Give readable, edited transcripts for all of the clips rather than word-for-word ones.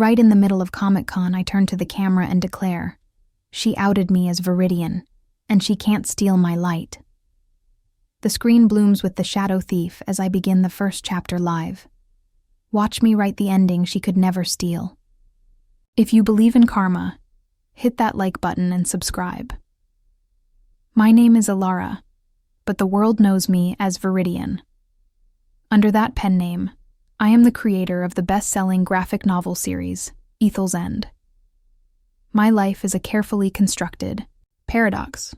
Right in the middle of Comic-Con, I turn to the camera and declare, "She outed me as Veridian, and she can't steal my light." The screen blooms with the shadow thief as I begin the first chapter live. Watch me write the ending she could never steal. If you believe in karma, hit that like button and subscribe. My name is Alara, but the world knows me as Veridian. Under that pen name, I am the creator of the best-selling graphic novel series, Ethel's End. My life is a carefully constructed paradox.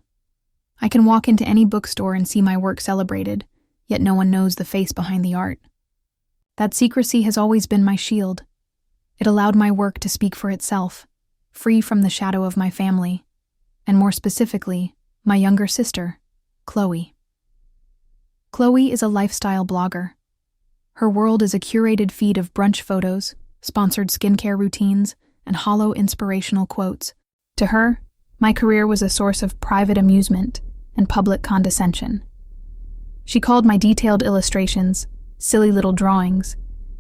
I can walk into any bookstore and see my work celebrated, yet no one knows the face behind the art. That secrecy has always been my shield. It allowed my work to speak for itself, free from the shadow of my family, and more specifically, my younger sister, Chloe. Chloe is a lifestyle blogger. Her world is a curated feed of brunch photos, sponsored skincare routines, and hollow inspirational quotes. To her, my career was a source of private amusement and public condescension. She called my detailed illustrations silly little drawings,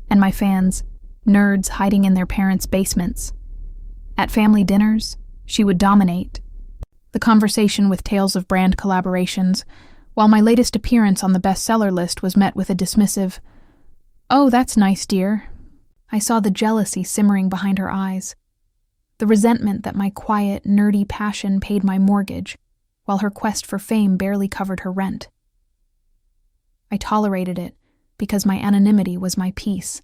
and my fans nerds hiding in their parents' basements. At family dinners, she would dominate the conversation with tales of brand collaborations, while my latest appearance on the bestseller list was met with a dismissive, "Oh, that's nice, dear." I saw the jealousy simmering behind her eyes, the resentment that my quiet, nerdy passion paid my mortgage, while her quest for fame barely covered her rent. I tolerated it because my anonymity was my peace.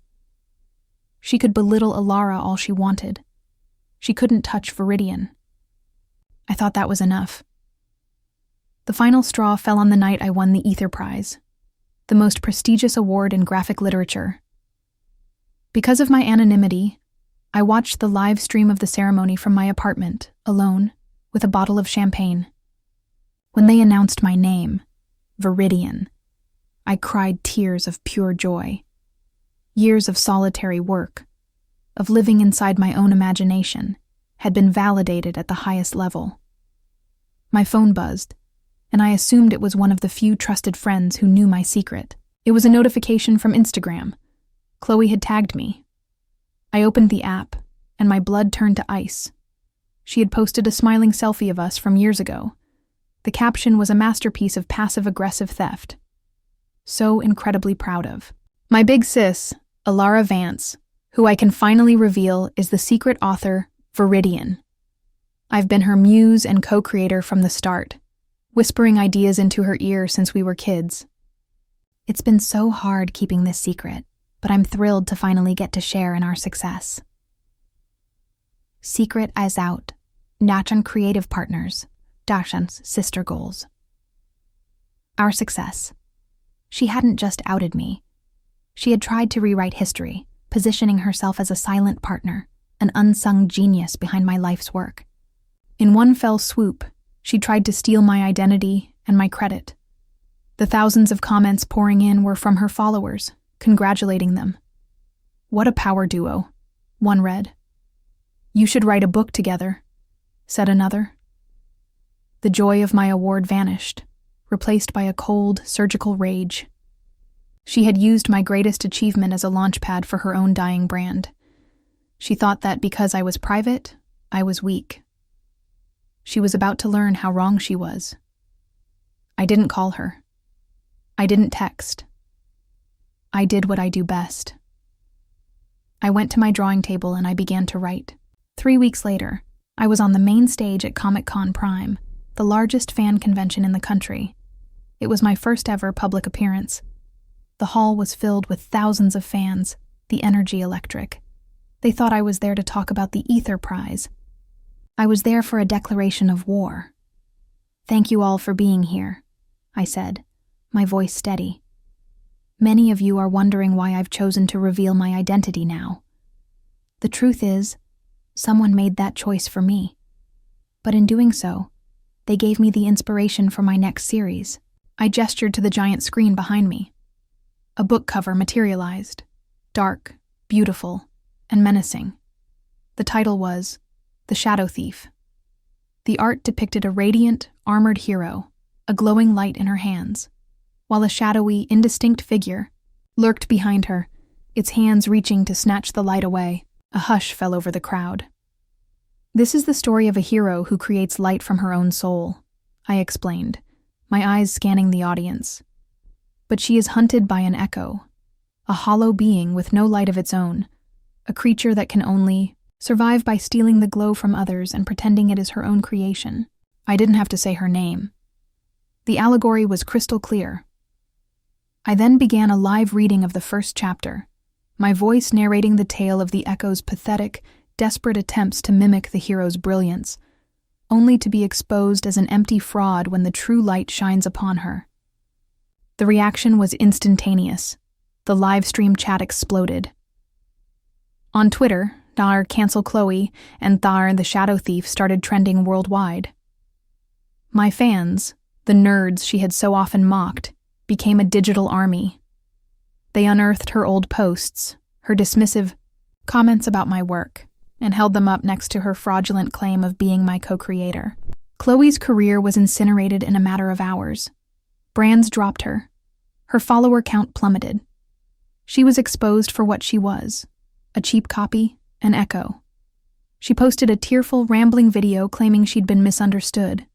She could belittle Alara all she wanted. She couldn't touch Veridian. I thought that was enough. The final straw fell on the night I won the Ether Prize, the most prestigious award in graphic literature. Because of my anonymity, I watched the live stream of the ceremony from my apartment, alone, with a bottle of champagne. When they announced my name, Veridian, I cried tears of pure joy. Years of solitary work, of living inside my own imagination, had been validated at the highest level. My phone buzzed, and I assumed it was one of the few trusted friends who knew my secret. It was a notification from Instagram. Chloe had tagged me. I opened the app, and my blood turned to ice. She had posted a smiling selfie of us from years ago. The caption was a masterpiece of passive-aggressive theft. So incredibly proud of. My big sis, Alara Vance, who I can finally reveal is the secret author, Veridian. I've been her muse and co-creator from the start, whispering ideas into her ear since we were kids. It's been so hard keeping this secret, but I'm thrilled to finally get to share in our success. Secret as out, Nachan creative partners, Dashan's sister goals. Our success. She hadn't just outed me. She had tried to rewrite history, positioning herself as a silent partner, an unsung genius behind my life's work. In one fell swoop, she tried to steal my identity and my credit. The thousands of comments pouring in were from her followers, congratulating them. "What a power duo," one read. "You should write a book together," said another. The joy of my award vanished, replaced by a cold, surgical rage. She had used my greatest achievement as a launchpad for her own dying brand. She thought that because I was private, I was weak. She was about to learn how wrong she was. I didn't call her. I didn't text. I did what I do best. I went to my drawing table and I began to write. 3 weeks later, I was on the main stage at Comic-Con Prime, the largest fan convention in the country. It was my first ever public appearance. The hall was filled with thousands of fans, the energy electric. They thought I was there to talk about the Ether Prize. I was there for a declaration of war. "Thank you all for being here," I said, my voice steady. "Many of you are wondering why I've chosen to reveal my identity now. The truth is, someone made that choice for me. But in doing so, they gave me the inspiration for my next series." I gestured to the giant screen behind me. A book cover materialized, dark, beautiful, and menacing. The title was The Shadow Thief. The art depicted a radiant, armored hero, a glowing light in her hands, while a shadowy, indistinct figure lurked behind her, its hands reaching to snatch the light away. A hush fell over the crowd. "This is the story of a hero who creates light from her own soul," I explained, my eyes scanning the audience. "But she is hunted by an echo, a hollow being with no light of its own, a creature that can only survive by stealing the glow from others and pretending it is her own creation." I didn't have to say her name. The allegory was crystal clear. I then began a live reading of the first chapter, my voice narrating the tale of the echo's pathetic, desperate attempts to mimic the hero's brilliance, only to be exposed as an empty fraud when the true light shines upon her. The reaction was instantaneous. The live stream chat exploded. On Twitter, Thar cancel Chloe and Thar the Shadow Thief started trending worldwide. My fans, the nerds she had so often mocked, became a digital army. They unearthed her old posts, her dismissive comments about my work, and held them up next to her fraudulent claim of being my co-creator. Chloe's career was incinerated in a matter of hours. Brands dropped her. Her follower count plummeted. She was exposed for what she was, a cheap copy, an echo. She posted a tearful, rambling video claiming she'd been misunderstood,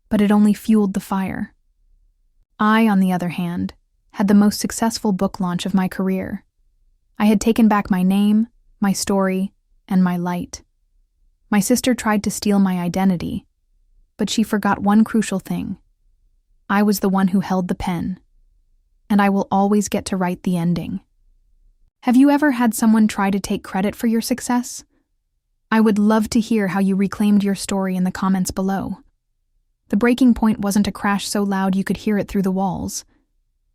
but it only fueled the fire. I, on the other hand, had the most successful book launch of my career. I had taken back my name, my story, and my light. My sister tried to steal my identity, but she forgot one crucial thing. I was the one who held the pen, and I will always get to write the ending. Have you ever had someone try to take credit for your success? I would love to hear how you reclaimed your story in the comments below. The breaking point wasn't a crash so loud you could hear it through the walls.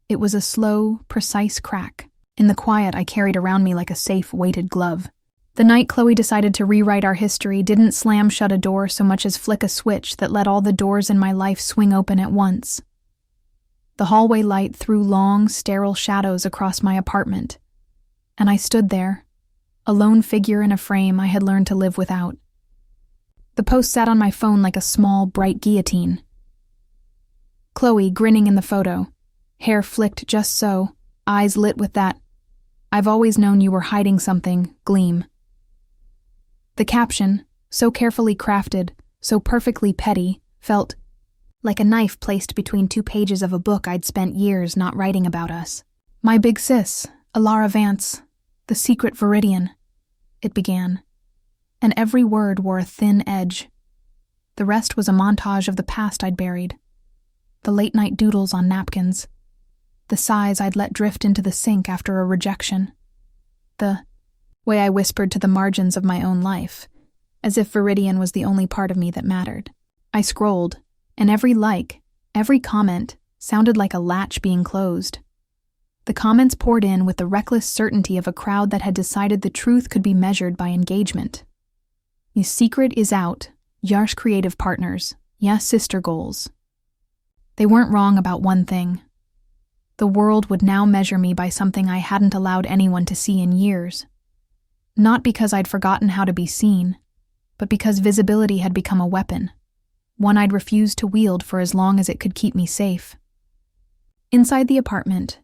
It was a slow, precise crack. In the quiet, I carried around me like a safe, weighted glove. The night Chloe decided to rewrite our history didn't slam shut a door so much as flick a switch that let all the doors in my life swing open at once. The hallway light threw long, sterile shadows across my apartment, and I stood there, a lone figure in a frame I had learned to live without. The post sat on my phone like a small, bright guillotine. Chloe grinning in the photo, hair flicked just so, eyes lit with that "I've always known you were hiding something" gleam. The caption, so carefully crafted, so perfectly petty, felt like a knife placed between 2 pages of a book I'd spent years not writing about us. "My big sis, Alara Vance, the secret Veridian," it began, and every word wore a thin edge. The rest was a montage of the past I'd buried, the late-night doodles on napkins, the sighs I'd let drift into the sink after a rejection, the way I whispered to the margins of my own life, as if Veridian was the only part of me that mattered. I scrolled, and every like, every comment, sounded like a latch being closed. The comments poured in with the reckless certainty of a crowd that had decided the truth could be measured by engagement. "Your secret is out, Yar's creative partners, ya sister goals." They weren't wrong about one thing. The world would now measure me by something I hadn't allowed anyone to see in years. Not because I'd forgotten how to be seen, but because visibility had become a weapon, one I'd refused to wield for as long as it could keep me safe. Inside the apartment,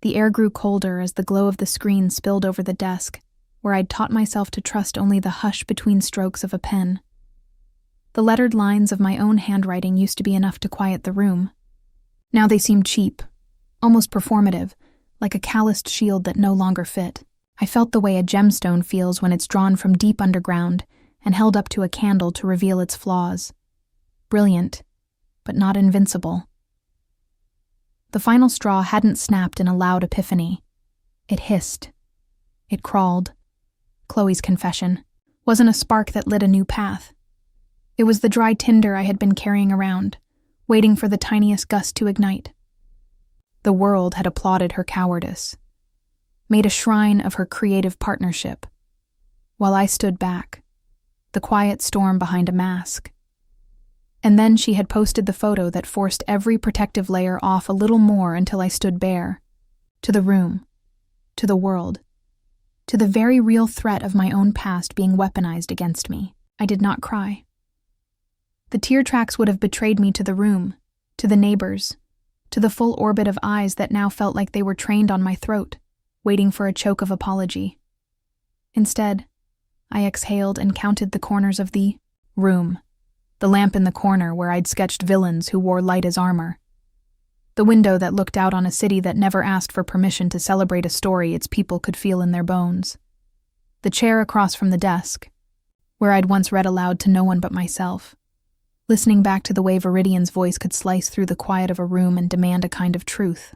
the air grew colder as the glow of the screen spilled over the desk, where I'd taught myself to trust only the hush between strokes of a pen. The lettered lines of my own handwriting used to be enough to quiet the room. Now they seemed cheap, almost performative, like a calloused shield that no longer fit. I felt the way a gemstone feels when it's drawn from deep underground and held up to a candle to reveal its flaws. Brilliant, but not invincible. The final straw hadn't snapped in a loud epiphany. It hissed. It crawled. Chloe's confession wasn't a spark that lit a new path. It was the dry tinder I had been carrying around, waiting for the tiniest gust to ignite. The world had applauded her cowardice, made a shrine of her creative partnership, while I stood back, the quiet storm behind a mask. And then she had posted the photo that forced every protective layer off a little more until I stood bare, to the room, to the world, to the very real threat of my own past being weaponized against me. I did not cry. The tear tracks would have betrayed me to the room, to the neighbors, to the full orbit of eyes that now felt like they were trained on my throat, waiting for a choke of apology. Instead, I exhaled and counted the corners of the room. The lamp in the corner where I'd sketched villains who wore light as armor. The window that looked out on a city that never asked for permission to celebrate a story its people could feel in their bones. The chair across from the desk, where I'd once read aloud to no one but myself, listening back to the way Veridian's voice could slice through the quiet of a room and demand a kind of truth.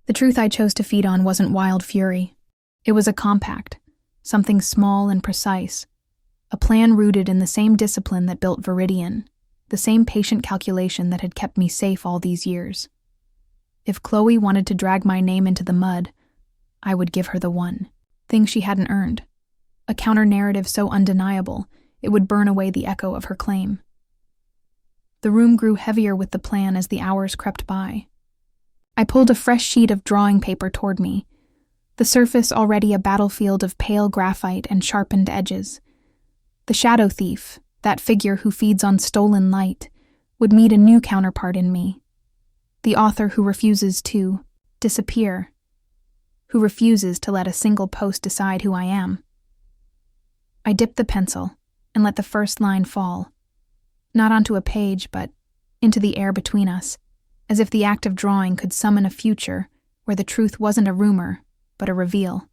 The truth I chose to feed on wasn't wild fury. It was a compact, something small and precise, a plan rooted in the same discipline that built Veridian, the same patient calculation that had kept me safe all these years. If Chloe wanted to drag my name into the mud, I would give her the one thing she hadn't earned, a counter-narrative so undeniable it would burn away the echo of her claim. The room grew heavier with the plan as the hours crept by. I pulled a fresh sheet of drawing paper toward me, the surface already a battlefield of pale graphite and sharpened edges. The shadow thief, that figure who feeds on stolen light, would meet a new counterpart in me. The author who refuses to disappear, who refuses to let a single post decide who I am. I dipped the pencil and let the first line fall, not onto a page, but into the air between us, as if the act of drawing could summon a future where the truth wasn't a rumor, but a reveal.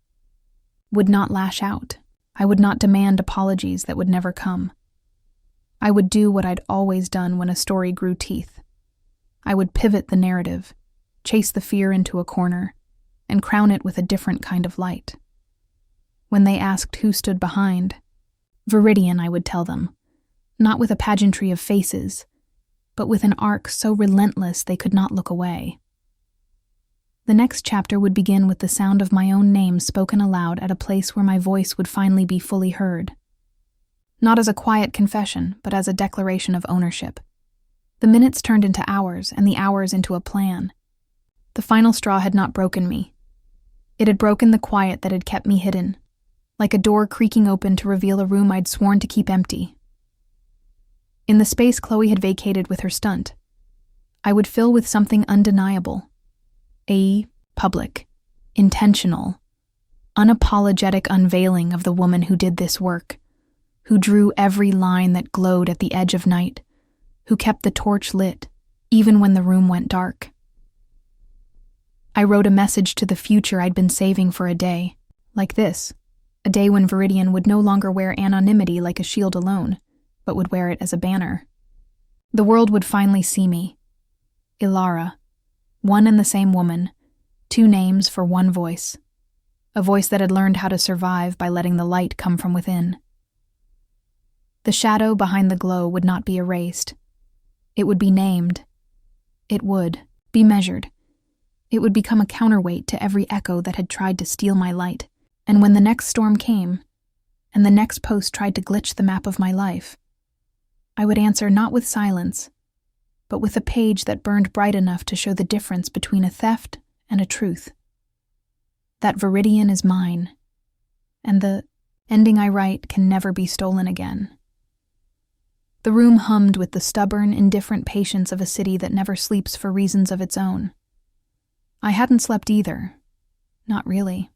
Would not lash out. I would not demand apologies that would never come. I would do what I'd always done when a story grew teeth. I would pivot the narrative, chase the fear into a corner, and crown it with a different kind of light. When they asked who stood behind, Veridian, I would tell them, not with a pageantry of faces, but with an arc so relentless they could not look away. The next chapter would begin with the sound of my own name spoken aloud at a place where my voice would finally be fully heard. Not as a quiet confession, but as a declaration of ownership. The minutes turned into hours, and the hours into a plan. The final straw had not broken me. It had broken the quiet that had kept me hidden, like a door creaking open to reveal a room I'd sworn to keep empty. In the space Chloe had vacated with her stunt, I would fill with something undeniable. A public, intentional, unapologetic unveiling of the woman who did this work, who drew every line that glowed at the edge of night, who kept the torch lit, even when the room went dark. I wrote a message to the future I'd been saving for a day, like this, a day when Veridian would no longer wear anonymity like a shield alone, but would wear it as a banner. The world would finally see me. Ilara, one and the same woman, two names for one voice, a voice that had learned how to survive by letting the light come from within. The shadow behind the glow would not be erased. It would be named. It would be measured. It would become a counterweight to every echo that had tried to steal my light. And when the next storm came, and the next post tried to glitch the map of my life, I would answer not with silence, but with a page that burned bright enough to show the difference between a theft and a truth. That Veridian is mine, and the ending I write can never be stolen again. The room hummed with the stubborn, indifferent patience of a city that never sleeps for reasons of its own. I hadn't slept either. Not really.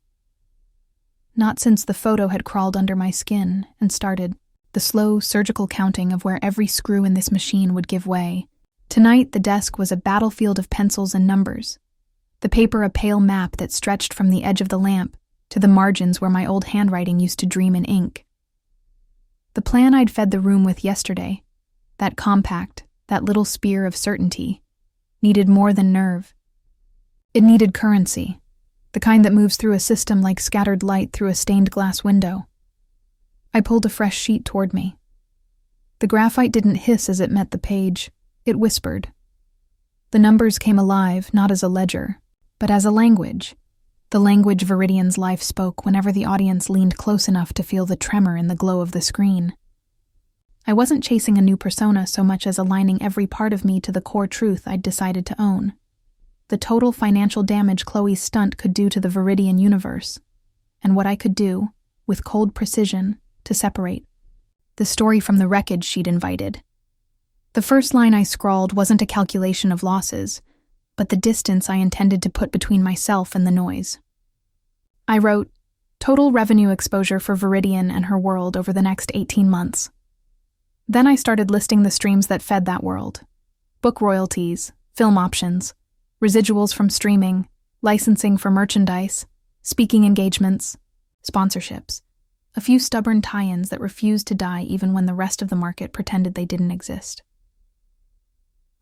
Not since the photo had crawled under my skin and started the slow, surgical counting of where every screw in this machine would give way. Tonight, the desk was a battlefield of pencils and numbers, the paper a pale map that stretched from the edge of the lamp to the margins where my old handwriting used to dream in ink. The plan I'd fed the room with yesterday, that compact, that little spear of certainty, needed more than nerve. It needed currency, the kind that moves through a system like scattered light through a stained glass window. I pulled a fresh sheet toward me. The graphite didn't hiss as it met the page. It whispered. The numbers came alive, not as a ledger, but as a language. The language Veridian's life spoke whenever the audience leaned close enough to feel the tremor in the glow of the screen. I wasn't chasing a new persona so much as aligning every part of me to the core truth I'd decided to own. The total financial damage Chloe's stunt could do to the Veridian universe, and what I could do, with cold precision, to separate the story from the wreckage she'd invited. The first line I scrawled wasn't a calculation of losses, but the distance I intended to put between myself and the noise. I wrote, Total revenue exposure for Veridian and her world over the next 18 months. Then I started listing the streams that fed that world. Book royalties, film options, residuals from streaming, licensing for merchandise, speaking engagements, sponsorships. A few stubborn tie-ins that refused to die even when the rest of the market pretended they didn't exist.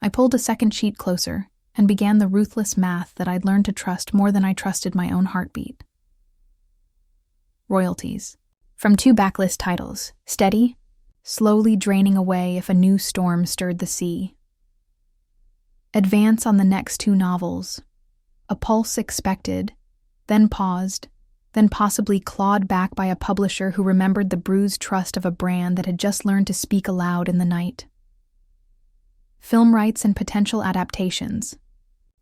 I pulled a second sheet closer and began the ruthless math that I'd learned to trust more than I trusted my own heartbeat. Royalties. From 2 backlist titles, steady, slowly draining away if a new storm stirred the sea. Advance on the next 2 novels. A pulse expected, then paused, then possibly clawed back by a publisher who remembered the bruised trust of a brand that had just learned to speak aloud in the night. Film rights and potential adaptations.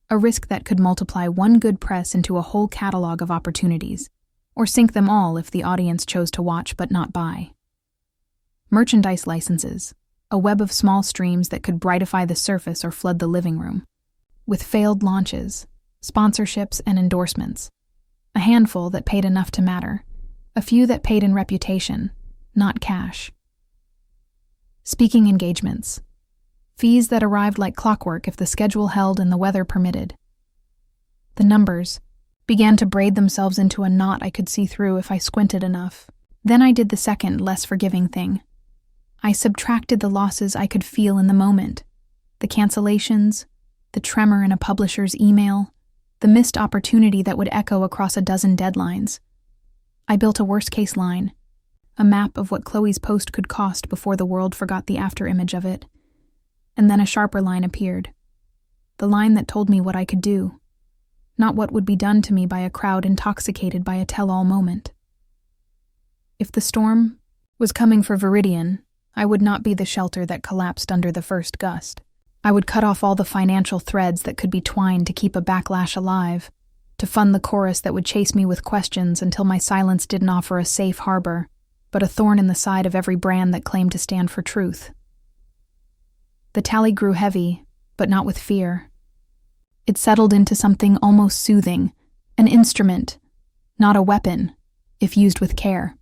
A risk that could multiply one good press into a whole catalog of opportunities, or sink them all if the audience chose to watch but not buy. Merchandise licenses. A web of small streams that could brightify the surface or flood the living room. With failed launches, sponsorships, and endorsements. A handful that paid enough to matter. A few that paid in reputation, not cash. Speaking engagements. Fees that arrived like clockwork if the schedule held and the weather permitted. The numbers began to braid themselves into a knot I could see through if I squinted enough. Then I did the second, less forgiving thing. I subtracted the losses I could feel in the moment. The cancellations, the tremor in a publisher's email, the missed opportunity that would echo across a dozen deadlines. I built a worst-case line, a map of what Chloe's post could cost before the world forgot the after-image of it. And then a sharper line appeared. The line that told me what I could do, not what would be done to me by a crowd intoxicated by a tell-all moment. If the storm was coming for Veridian, I would not be the shelter that collapsed under the first gust. I would cut off all the financial threads that could be twined to keep a backlash alive, to fund the chorus that would chase me with questions until my silence didn't offer a safe harbor, but a thorn in the side of every brand that claimed to stand for truth. The tally grew heavy, but not with fear. It settled into something almost soothing, an instrument, not a weapon, if used with care.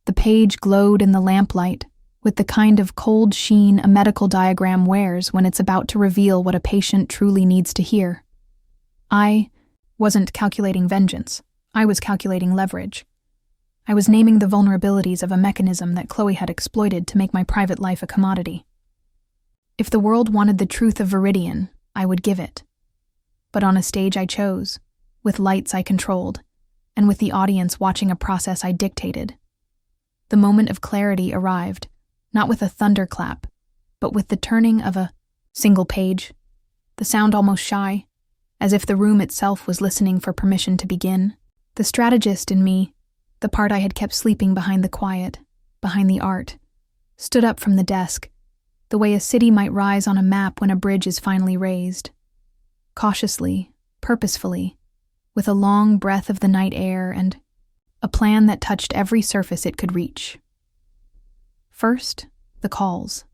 The page glowed in the lamplight, with the kind of cold sheen a medical diagram wears when it's about to reveal what a patient truly needs to hear. I wasn't calculating vengeance. I was calculating leverage. I was naming the vulnerabilities of a mechanism that Chloe had exploited to make my private life a commodity. If the world wanted the truth of Veridian, I would give it. But on a stage I chose, with lights I controlled, and with the audience watching a process I dictated. The moment of clarity arrived, not with a thunderclap, but with the turning of a single page, the sound almost shy, as if the room itself was listening for permission to begin. The strategist in me, the part I had kept sleeping behind the quiet, behind the art, stood up from the desk, the way a city might rise on a map when a bridge is finally raised. Cautiously, purposefully, with a long breath of the night air and a plan that touched every surface it could reach. First, the calls.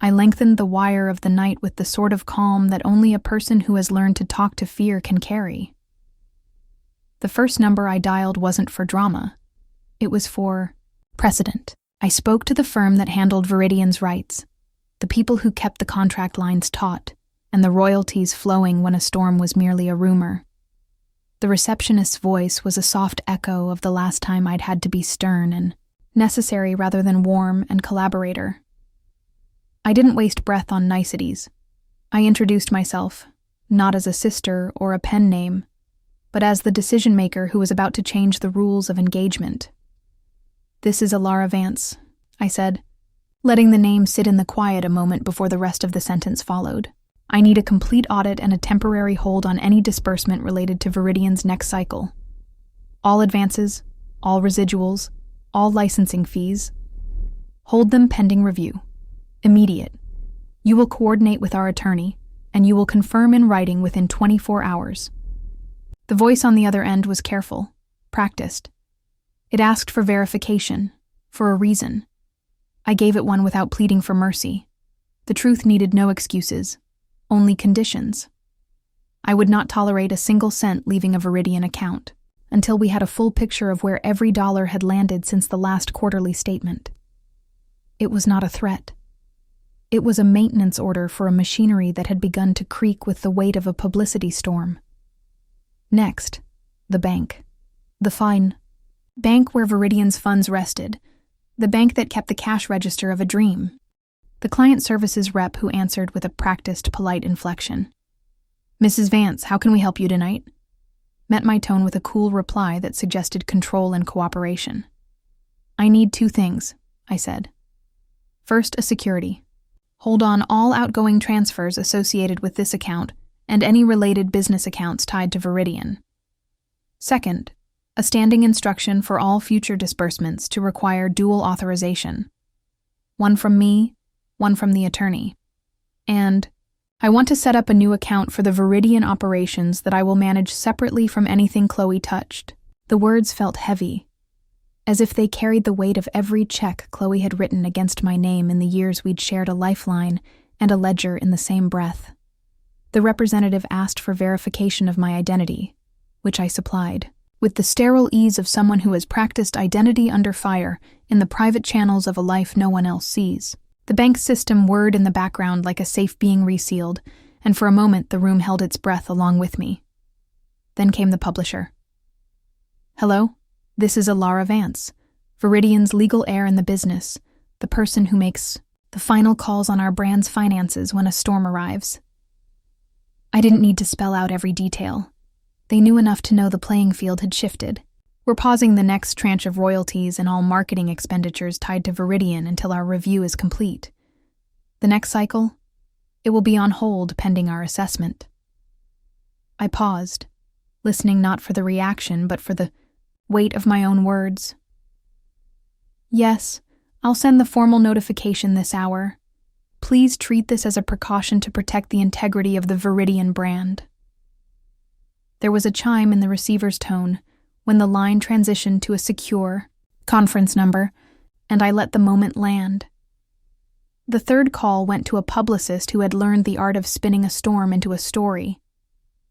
I lengthened the wire of the night with the sort of calm that only a person who has learned to talk to fear can carry. The first number I dialed wasn't for drama. It was for precedent. I spoke to the firm that handled Veridian's rights, the people who kept the contract lines taut, and the royalties flowing when a storm was merely a rumor. The receptionist's voice was a soft echo of the last time I'd had to be stern and necessary rather than warm and collaborator. I didn't waste breath on niceties. I introduced myself, not as a sister or a pen name, but as the decision-maker who was about to change the rules of engagement. "This is Alara Vance," I said, letting the name sit in the quiet a moment before the rest of the sentence followed. "I need a complete audit and a temporary hold on any disbursement related to Veridian's next cycle. All advances, all residuals, all licensing fees. Hold them pending review. Immediate. You will coordinate with our attorney, and you will confirm in writing within 24 hours. The voice on the other end was careful, practiced. It asked for verification, for a reason. I gave it one without pleading for mercy. The truth needed no excuses, only conditions. I would not tolerate a single cent leaving a Veridian account. until we had a full picture of where every dollar had landed since the last quarterly statement. It was not a threat. It was a maintenance order for a machinery that had begun to creak with the weight of a publicity storm. Next, the bank. The fine bank where Veridian's funds rested. The bank that kept the cash register of a dream. The client services rep who answered with a practiced, polite inflection. "Mrs. Vance, how can we help you tonight?" Met my tone with a cool reply that suggested control and cooperation. "I need 2 things," I said. "First, a security. Hold on all outgoing transfers associated with this account and any related business accounts tied to Veridian. Second, a standing instruction for all future disbursements to require dual authorization. One from me, one from the attorney. And I want to set up a new account for the Veridian operations that I will manage separately from anything Chloe touched." The words felt heavy, as if they carried the weight of every check Chloe had written against my name in the years we'd shared a lifeline and a ledger in the same breath. The representative asked for verification of my identity, which I supplied, with the sterile ease of someone who has practiced identity under fire in the private channels of a life no one else sees. The bank system whirred in the background like a safe being resealed, and for a moment the room held its breath along with me. Then came the publisher. "Hello, this is Alara Vance, Veridian's legal heir in the business, the person who makes the final calls on our brand's finances when a storm arrives." I didn't need to spell out every detail. They knew enough to know the playing field had shifted. "We're pausing the next tranche of royalties and all marketing expenditures tied to Veridian until our review is complete. The next cycle, it will be on hold pending our assessment." I paused, listening not for the reaction but for the weight of my own words. "Yes, I'll send the formal notification this hour. Please treat this as a precaution to protect the integrity of the Veridian brand." There was a chime in the receiver's tone when the line transitioned to a secure conference number, and I let the moment land. The third call went to a publicist who had learned the art of spinning a storm into a story.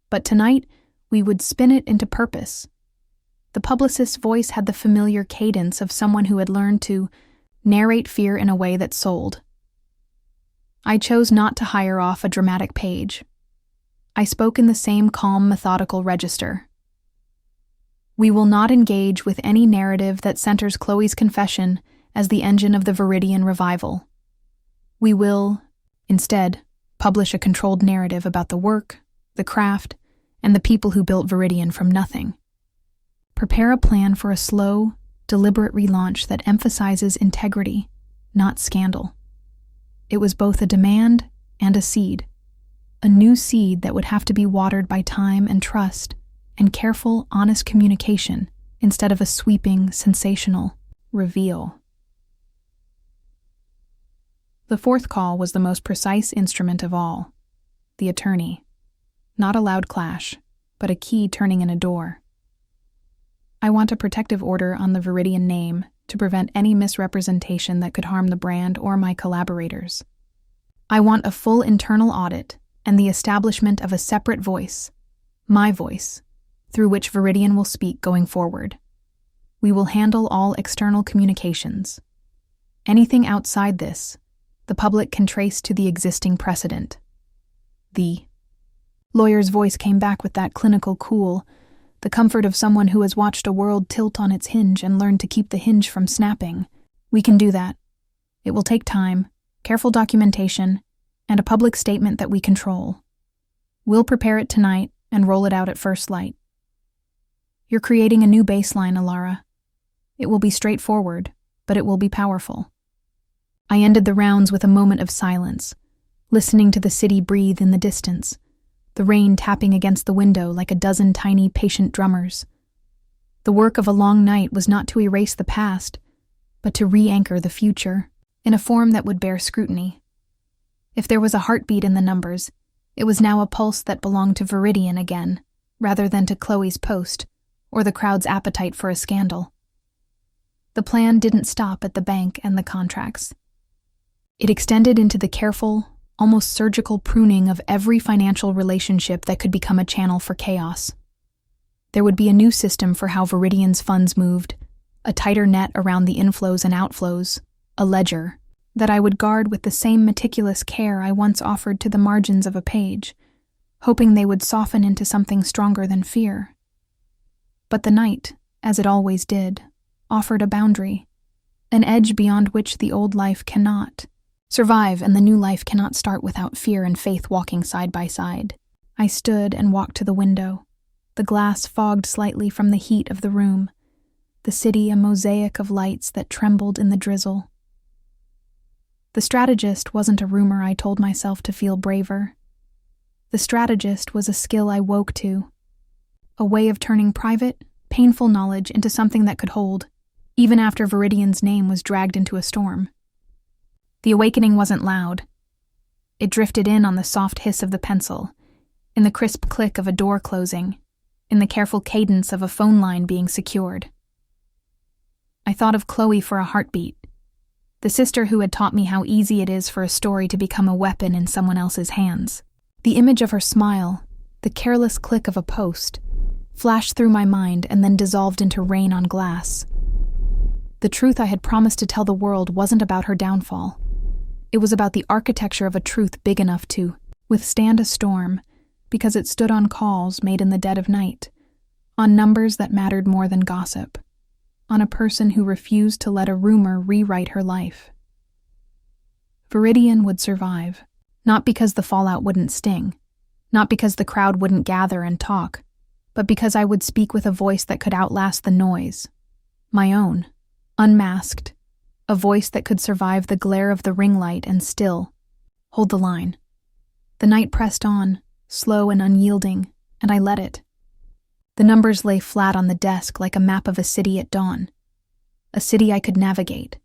But tonight, we would spin it into purpose. The publicist's voice had the familiar cadence of someone who had learned to narrate fear in a way that sold. I chose not to hire off a dramatic page. I spoke in the same calm, methodical register. "We will not engage with any narrative that centers Chloe's confession as the engine of the Veridian revival. We will, instead, publish a controlled narrative about the work, the craft, and the people who built Veridian from nothing. Prepare a plan for a slow, deliberate relaunch that emphasizes integrity, not scandal." It was both a demand and a seed. A new seed that would have to be watered by time and trust and careful, honest communication instead of a sweeping, sensational reveal. The fourth call was the most precise instrument of all. The attorney. Not a loud clash, but a key turning in a door. "I want a protective order on the Veridian name to prevent any misrepresentation that could harm the brand or my collaborators. I want a full internal audit and the establishment of a separate voice, my voice, through which Veridian will speak going forward. We will handle all external communications. Anything outside this, the public can trace to the existing precedent." The lawyer's voice came back with that clinical cool, the comfort of someone who has watched a world tilt on its hinge and learned to keep the hinge from snapping. "We can do that. It will take time, careful documentation, and a public statement that we control. We'll prepare it tonight and roll it out at first light. You're creating a new baseline, Alara. It will be straightforward, but it will be powerful." I ended the rounds with a moment of silence, listening to the city breathe in the distance, the rain tapping against the window like a dozen tiny, patient drummers. The work of a long night was not to erase the past, but to re-anchor the future in a form that would bear scrutiny. If there was a heartbeat in the numbers, it was now a pulse that belonged to Veridian again, rather than to Chloe's post or the crowd's appetite for a scandal. The plan didn't stop at the bank and the contracts. It extended into the careful, almost surgical pruning of every financial relationship that could become a channel for chaos. There would be a new system for how Veridian's funds moved, a tighter net around the inflows and outflows, a ledger that I would guard with the same meticulous care I once offered to the margins of a page, hoping they would soften into something stronger than fear. But the night, as it always did, offered a boundary, an edge beyond which the old life cannot survive and the new life cannot start without fear and faith walking side by side. I stood and walked to the window, the glass fogged slightly from the heat of the room, the city a mosaic of lights that trembled in the drizzle. The strategist wasn't a rumor I told myself to feel braver. The strategist was a skill I woke to, a way of turning private, painful knowledge into something that could hold, even after Veridian's name was dragged into a storm. The awakening wasn't loud. It drifted in on the soft hiss of the pencil, in the crisp click of a door closing, in the careful cadence of a phone line being secured. I thought of Chloe for a heartbeat, the sister who had taught me how easy it is for a story to become a weapon in someone else's hands. The image of her smile, the careless click of a post, flashed through my mind and then dissolved into rain on glass. The truth I had promised to tell the world wasn't about her downfall. It was about the architecture of a truth big enough to withstand a storm, because it stood on calls made in the dead of night, on numbers that mattered more than gossip, on a person who refused to let a rumor rewrite her life. Veridian would survive, not because the fallout wouldn't sting, not because the crowd wouldn't gather and talk, but because I would speak with a voice that could outlast the noise, my own, unmasked, a voice that could survive the glare of the ring light and still hold the line. The night pressed on, slow and unyielding, and I let it. The numbers lay flat on the desk like a map of a city at dawn, a city I could navigate,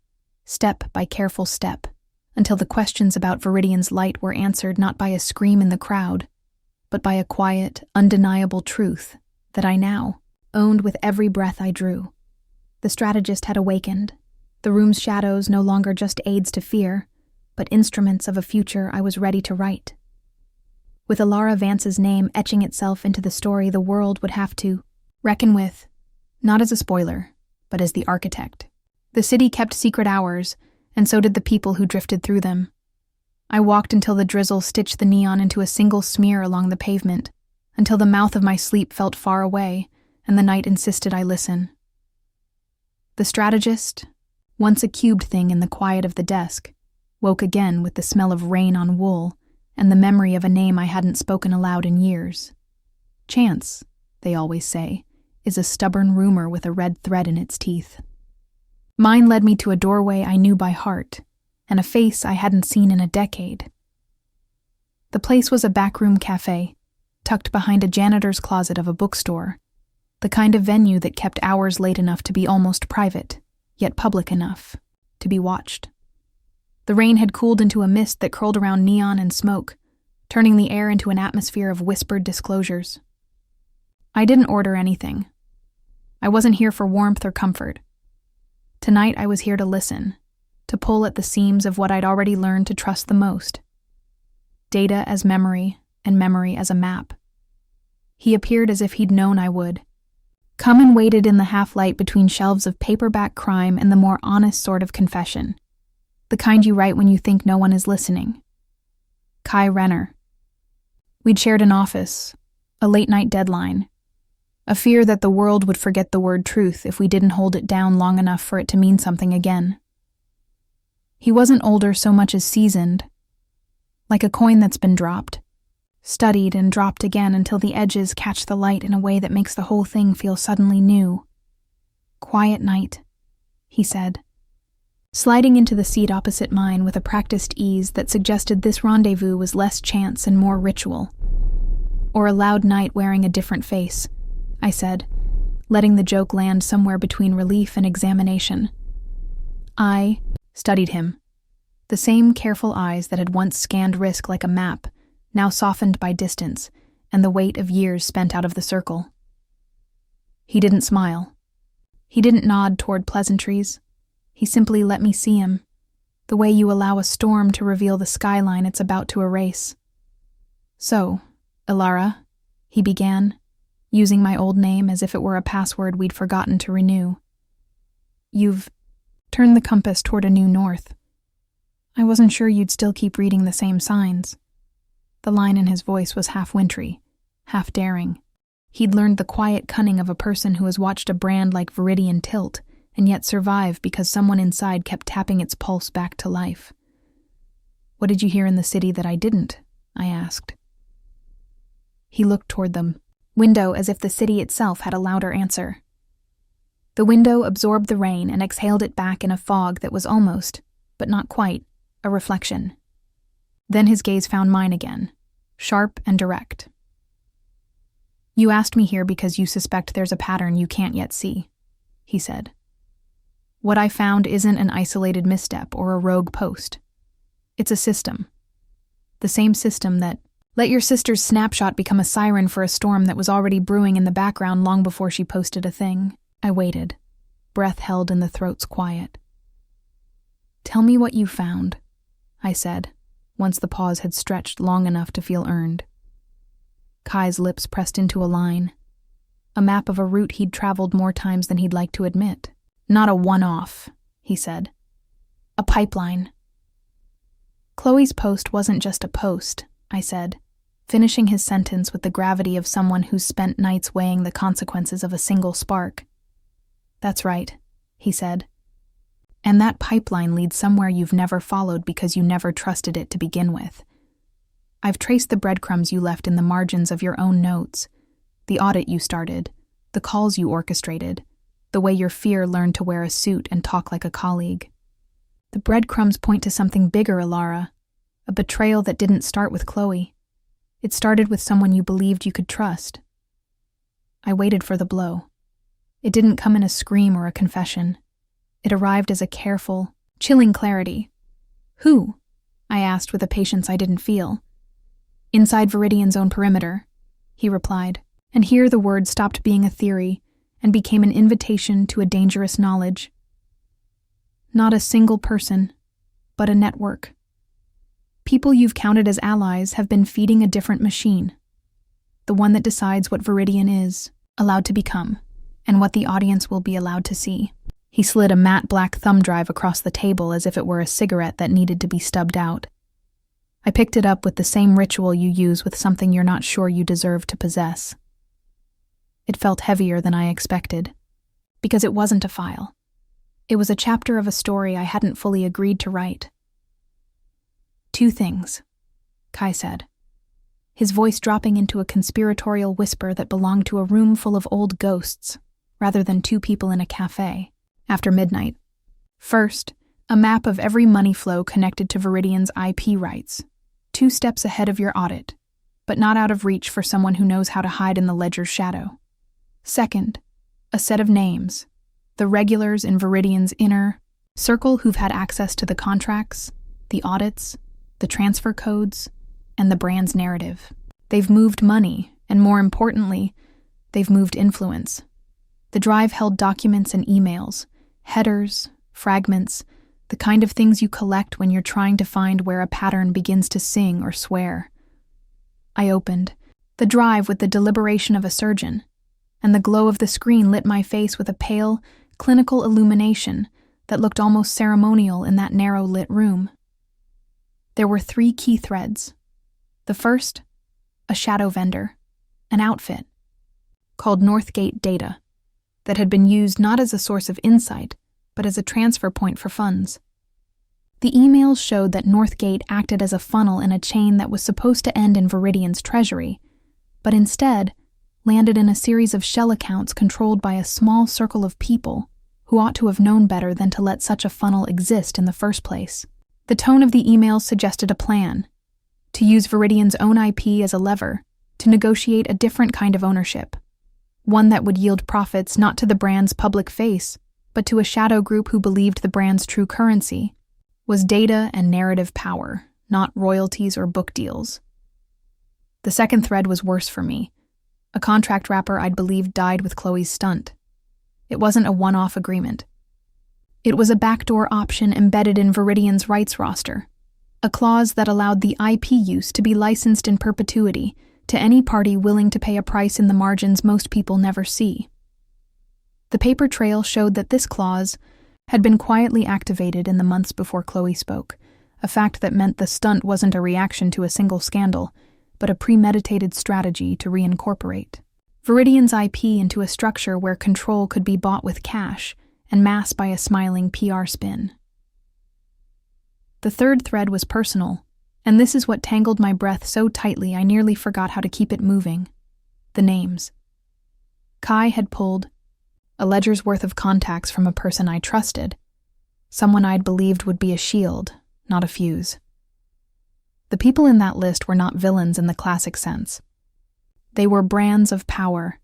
step by careful step, until the questions about Veridian's light were answered not by a scream in the crowd, but by a quiet, undeniable truth that I now owned with every breath I drew. The strategist had awakened, the room's shadows no longer just aids to fear, but instruments of a future I was ready to write. With Alara Vance's name etching itself into the story the world would have to reckon with, not as a spoiler, but as the architect. The city kept secret hours, and so did the people who drifted through them. I walked until the drizzle stitched the neon into a single smear along the pavement, until the mouth of my sleep felt far away, and the night insisted I listen. The strategist, once a cubed thing in the quiet of the desk, woke again with the smell of rain on wool and the memory of a name I hadn't spoken aloud in years. Chance, they always say, is a stubborn rumor with a red thread in its teeth. Mine led me to a doorway I knew by heart, and a face I hadn't seen in a decade. The place was a backroom cafe, tucked behind a janitor's closet of a bookstore, the kind of venue that kept hours late enough to be almost private, yet public enough to be watched. The rain had cooled into a mist that curled around neon and smoke, turning the air into an atmosphere of whispered disclosures. I didn't order anything. I wasn't here for warmth or comfort. Tonight I was here to listen, to pull at the seams of what I'd already learned to trust the most. Data as memory, and memory as a map. He appeared as if he'd known I would. Come and waited in the half-light between shelves of paperback crime and the more honest sort of confession. The kind you write when you think no one is listening. Kai Renner. We'd shared an office, a late-night deadline, a fear that the world would forget the word truth if we didn't hold it down long enough for it to mean something again. He wasn't older so much as seasoned, like a coin that's been dropped, studied and dropped again until the edges catch the light in a way that makes the whole thing feel suddenly new. Quiet night, he said, sliding into the seat opposite mine with a practiced ease that suggested this rendezvous was less chance and more ritual. Or a loud night wearing a different face, I said, letting the joke land somewhere between relief and examination. I studied him. The same careful eyes that had once scanned risk like a map, now softened by distance and the weight of years spent out of the circle. He didn't smile. He didn't nod toward pleasantries. He simply let me see him, the way you allow a storm to reveal the skyline it's about to erase. So, Ilara, he began, using my old name as if it were a password we'd forgotten to renew. You've turned the compass toward a new north. I wasn't sure you'd still keep reading the same signs. The line in his voice was half wintry, half daring. He'd learned the quiet cunning of a person who has watched a brand like Veridian tilt and yet survive because someone inside kept tapping its pulse back to life. What did you hear in the city that I didn't? I asked. He looked toward the window as if the city itself had a louder answer. The window absorbed the rain and exhaled it back in a fog that was almost, but not quite, a reflection. Then his gaze found mine again, sharp and direct. You asked me here because you suspect there's a pattern you can't yet see, he said. What I found isn't an isolated misstep or a rogue post. It's a system. The same system that let your sister's snapshot become a siren for a storm that was already brewing in the background long before she posted a thing. I waited, breath held in the throat's quiet. Tell me what you found, I said, once the pause had stretched long enough to feel earned. Kai's lips pressed into a line, a map of a route he'd traveled more times than he'd like to admit. Not a one-off, he said. A pipeline. Chloe's post wasn't just a post, I said, finishing his sentence with the gravity of someone who's spent nights weighing the consequences of a single spark. That's right, he said. And that pipeline leads somewhere you've never followed because you never trusted it to begin with. I've traced the breadcrumbs you left in the margins of your own notes, the audit you started, the calls you orchestrated, the way your fear learned to wear a suit and talk like a colleague. The breadcrumbs point to something bigger, Alara, a betrayal that didn't start with Chloe. It started with someone you believed you could trust. I waited for the blow. It didn't come in a scream or a confession. It arrived as a careful, chilling clarity. Who? I asked with a patience I didn't feel. Inside Veridian's own perimeter, he replied, and here the word stopped being a theory and became an invitation to a dangerous knowledge. Not a single person, but a network. People you've counted as allies have been feeding a different machine, the one that decides what Veridian is allowed to become and what the audience will be allowed to see. He slid a matte black thumb drive across the table as if it were a cigarette that needed to be stubbed out. I picked it up with the same ritual you use with something you're not sure you deserve to possess. It felt heavier than I expected, because it wasn't a file. It was a chapter of a story I hadn't fully agreed to write. 2 things, Kai said, his voice dropping into a conspiratorial whisper that belonged to a room full of old ghosts, rather than 2 people in a cafe, after midnight. First, a map of every money flow connected to Veridian's IP rights, 2 steps ahead of your audit, but not out of reach for someone who knows how to hide in the ledger's shadow. Second, a set of names, the regulars in Veridian's inner circle who've had access to the contracts, the audits, the transfer codes, and the brand's narrative. They've moved money, and more importantly, they've moved influence. The drive held documents and emails, headers, fragments, the kind of things you collect when you're trying to find where a pattern begins to sing or swear. I opened the drive with the deliberation of a surgeon, and the glow of the screen lit my face with a pale, clinical illumination that looked almost ceremonial in that narrow-lit room. There were 3 key threads. The first, a shadow vendor, an outfit, called Northgate Data, that had been used not as a source of insight, but as a transfer point for funds. The emails showed that Northgate acted as a funnel in a chain that was supposed to end in Veridian's treasury, but instead landed in a series of shell accounts controlled by a small circle of people who ought to have known better than to let such a funnel exist in the first place. The tone of the emails suggested a plan, to use Veridian's own IP as a lever, to negotiate a different kind of ownership, one that would yield profits not to the brand's public face, but to a shadow group who believed the brand's true currency was data and narrative power, not royalties or book deals. The second thread was worse for me. A contract wrapper I'd believed died with Chloe's stunt. It wasn't a one-off agreement. It was a backdoor option embedded in Veridian's rights roster, a clause that allowed the IP use to be licensed in perpetuity, to any party willing to pay a price in the margins most people never see. The paper trail showed that this clause had been quietly activated in the months before Chloe spoke, a fact that meant the stunt wasn't a reaction to a single scandal, but a premeditated strategy to reincorporate Veridian's IP into a structure where control could be bought with cash and masked by a smiling PR spin. The third thread was personal, and this is what tangled my breath so tightly I nearly forgot how to keep it moving. The names. Kai had pulled a ledger's worth of contacts from a person I trusted, someone I'd believed would be a shield, not a fuse. The people in that list were not villains in the classic sense. They were brands of power,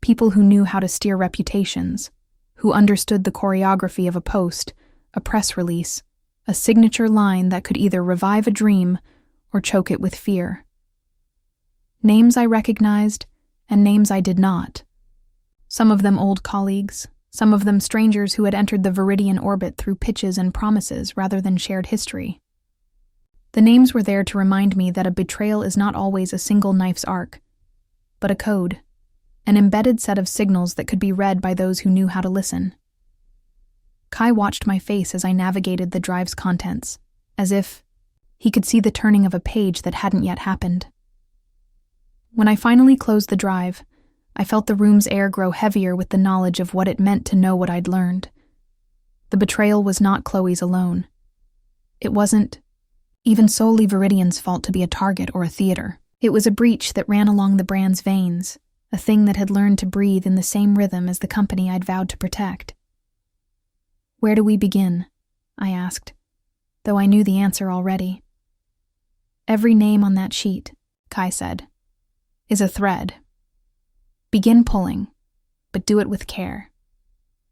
people who knew how to steer reputations, who understood the choreography of a post, a press release, a signature line that could either revive a dream or choke it with fear. Names I recognized and names I did not. Some of them old colleagues, some of them strangers who had entered the Veridian orbit through pitches and promises rather than shared history. The names were there to remind me that a betrayal is not always a single knife's arc, but a code, an embedded set of signals that could be read by those who knew how to listen. Kai watched my face as I navigated the drive's contents, as if he could see the turning of a page that hadn't yet happened. When I finally closed the drive, I felt the room's air grow heavier with the knowledge of what it meant to know what I'd learned. The betrayal was not Chloe's alone. It wasn't even solely Veridian's fault to be a target or a theater. It was a breach that ran along the brand's veins, a thing that had learned to breathe in the same rhythm as the company I'd vowed to protect. "Where do we begin?" I asked, though I knew the answer already. "Every name on that sheet," Kai said, "is a thread. Begin pulling, but do it with care.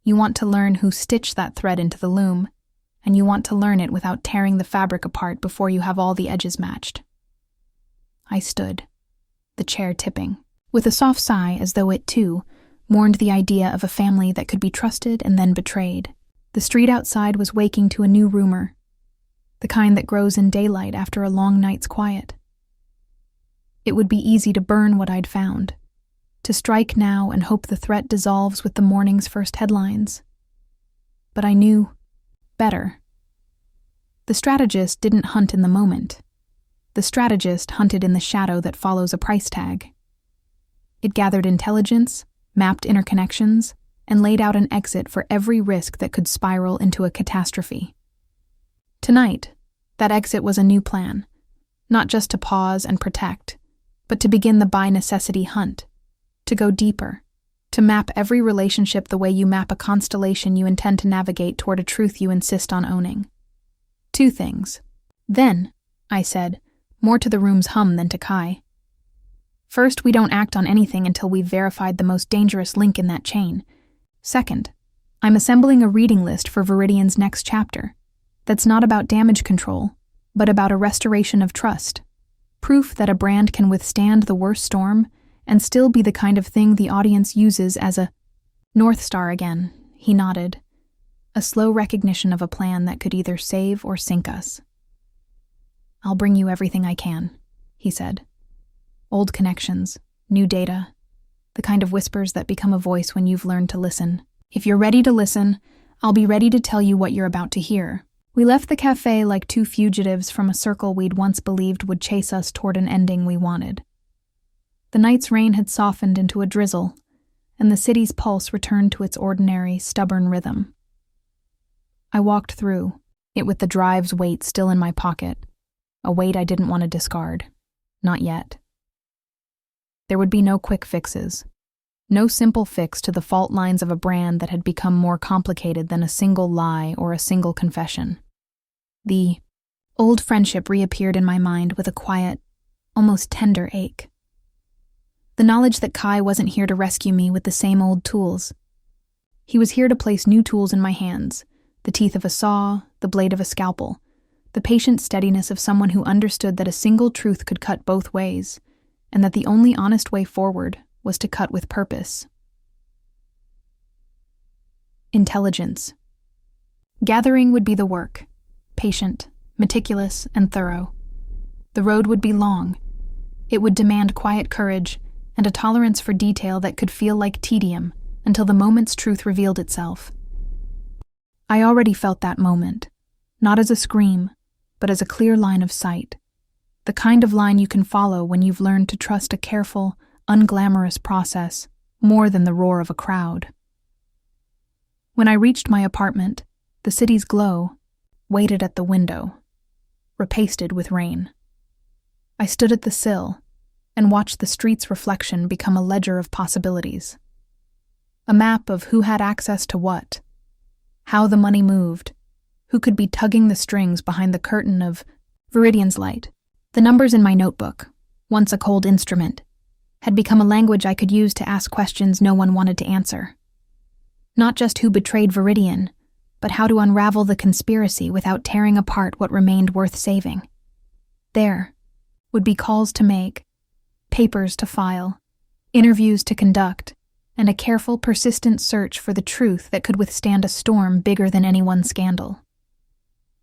You want to learn who stitched that thread into the loom, and you want to learn it without tearing the fabric apart before you have all the edges matched." I stood, the chair tipping, with a soft sigh as though it, too, mourned the idea of a family that could be trusted and then betrayed. The street outside was waking to a new rumor, the kind that grows in daylight after a long night's quiet. It would be easy to burn what I'd found, to strike now and hope the threat dissolves with the morning's first headlines. But I knew better. The strategist didn't hunt in the moment. The strategist hunted in the shadow that follows a price tag. It gathered intelligence, mapped interconnections, and laid out an exit for every risk that could spiral into a catastrophe. Tonight, that exit was a new plan, not just to pause and protect, but to begin the by-necessity hunt, to go deeper, to map every relationship the way you map a constellation you intend to navigate toward a truth you insist on owning. 2 things. Then, I said, more to the room's hum than to Kai. First, we don't act on anything until we've verified the most dangerous link in that chain. Second, I'm assembling a reading list for Veridian's next chapter that's not about damage control, but about a restoration of trust, proof that a brand can withstand the worst storm and still be the kind of thing the audience uses as a North Star again, he nodded, a slow recognition of a plan that could either save or sink us. "I'll bring you everything I can," he said. "Old connections, new data, the kind of whispers that become a voice when you've learned to listen. If you're ready to listen, I'll be ready to tell you what you're about to hear." We left the cafe like 2 fugitives from a circle we'd once believed would chase us toward an ending we wanted. The night's rain had softened into a drizzle, and the city's pulse returned to its ordinary, stubborn rhythm. I walked through, it with the drive's weight still in my pocket, a weight I didn't want to discard. Not yet. There would be no quick fixes, no simple fix to the fault lines of a brand that had become more complicated than a single lie or a single confession. The old friendship reappeared in my mind with a quiet, almost tender ache. The knowledge that Kai wasn't here to rescue me with the same old tools. He was here to place new tools in my hands, the teeth of a saw, the blade of a scalpel, the patient steadiness of someone who understood that a single truth could cut both ways, and that the only honest way forward was to cut with purpose. Intelligence. Gathering would be the work, patient, meticulous, and thorough. The road would be long, It would demand quiet courage and a tolerance for detail that could feel like tedium until the moment's truth revealed itself. I already felt that moment, not as a scream, but as a clear line of sight. The kind of line you can follow when you've learned to trust a careful, unglamorous process more than the roar of a crowd. When I reached my apartment, the city's glow waited at the window, repasted with rain. I stood at the sill and watched the street's reflection become a ledger of possibilities. A map of who had access to what, how the money moved, who could be tugging the strings behind the curtain of Veridian's light. The numbers in my notebook, once a cold instrument, had become a language I could use to ask questions no one wanted to answer. Not just who betrayed Veridian, but how to unravel the conspiracy without tearing apart what remained worth saving. There would be calls to make, papers to file, interviews to conduct, and a careful, persistent search for the truth that could withstand a storm bigger than any one scandal.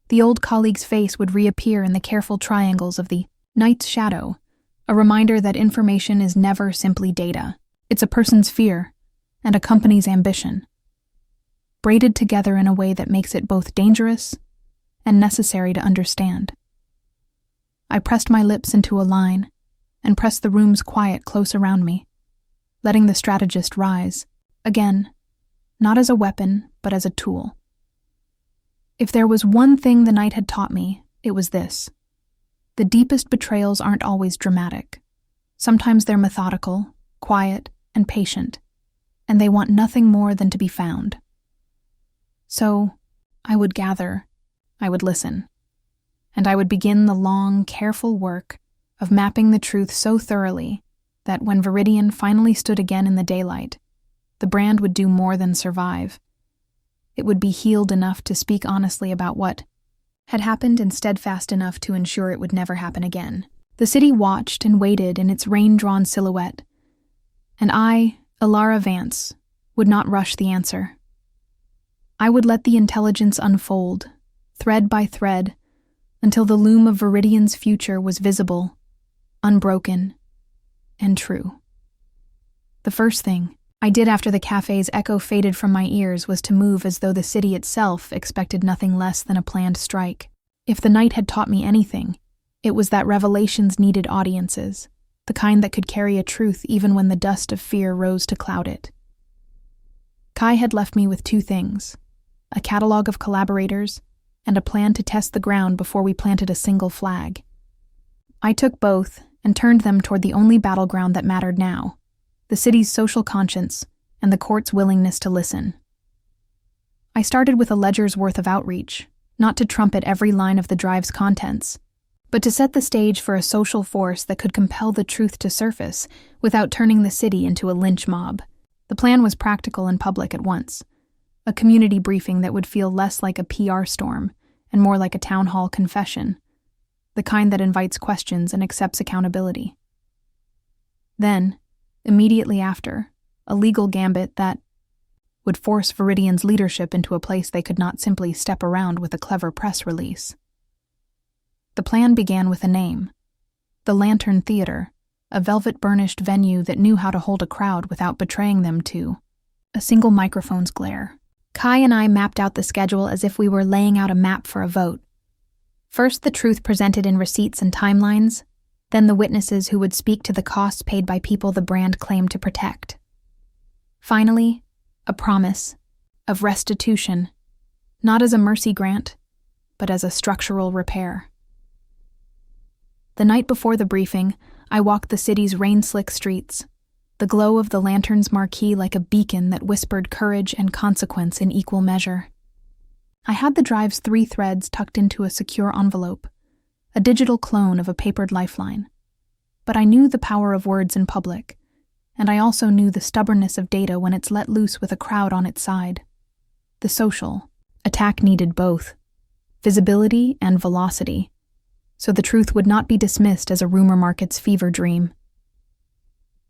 The old colleague's face would reappear in the careful triangles of the night's shadow, a reminder that information is never simply data. It's a person's fear and a company's ambition, braided together in a way that makes it both dangerous and necessary to understand. I pressed my lips into a line and pressed the room's quiet close around me, letting the strategist rise, again, not as a weapon, but as a tool. If there was one thing the night had taught me, it was this. The deepest betrayals aren't always dramatic. Sometimes they're methodical, quiet, and patient, and they want nothing more than to be found. So, I would gather, I would listen, and I would begin the long, careful work of mapping the truth so thoroughly that when Veridian finally stood again in the daylight, the brand would do more than survive. It would be healed enough to speak honestly about what had happened and steadfast enough to ensure it would never happen again. The city watched and waited in its rain-drawn silhouette, and I, Alara Vance, would not rush the answer. I would let the intelligence unfold, thread by thread, until the loom of Veridian's future was visible, unbroken, and true. The first thing I did after the cafe's echo faded from my ears was to move as though the city itself expected nothing less than a planned strike. If the night had taught me anything, it was that revelations needed audiences, the kind that could carry a truth even when the dust of fear rose to cloud it. Kai had left me with two things: a catalog of collaborators and a plan to test the ground before we planted a single flag. I took both and turned them toward the only battleground that mattered now: the city's social conscience and the court's willingness to listen. I started with a ledger's worth of outreach, not to trumpet every line of the drive's contents, but to set the stage for a social force that could compel the truth to surface without turning the city into a lynch mob. The plan was practical and public at once, a community briefing that would feel less like a PR storm and more like a town hall confession, the kind that invites questions and accepts accountability. Then, immediately after, a legal gambit that would force Veridian's leadership into a place they could not simply step around with a clever press release. The plan began with a name: the Lantern Theater, a velvet-burnished venue that knew how to hold a crowd without betraying them to a single microphone's glare. Kai and I mapped out the schedule as if we were laying out a map for a vote. First, the truth presented in receipts and timelines, then the witnesses who would speak to the costs paid by people the brand claimed to protect. Finally, a promise of restitution, not as a mercy grant, but as a structural repair. The night before the briefing, I walked the city's rain-slick streets, the glow of the lantern's marquee like a beacon that whispered courage and consequence in equal measure. I had the drive's 3 threads tucked into a secure envelope, a digital clone of a papered lifeline. But I knew the power of words in public, and I also knew the stubbornness of data when it's let loose with a crowd on its side. The social attack needed both visibility and velocity, so the truth would not be dismissed as a rumor market's fever dream.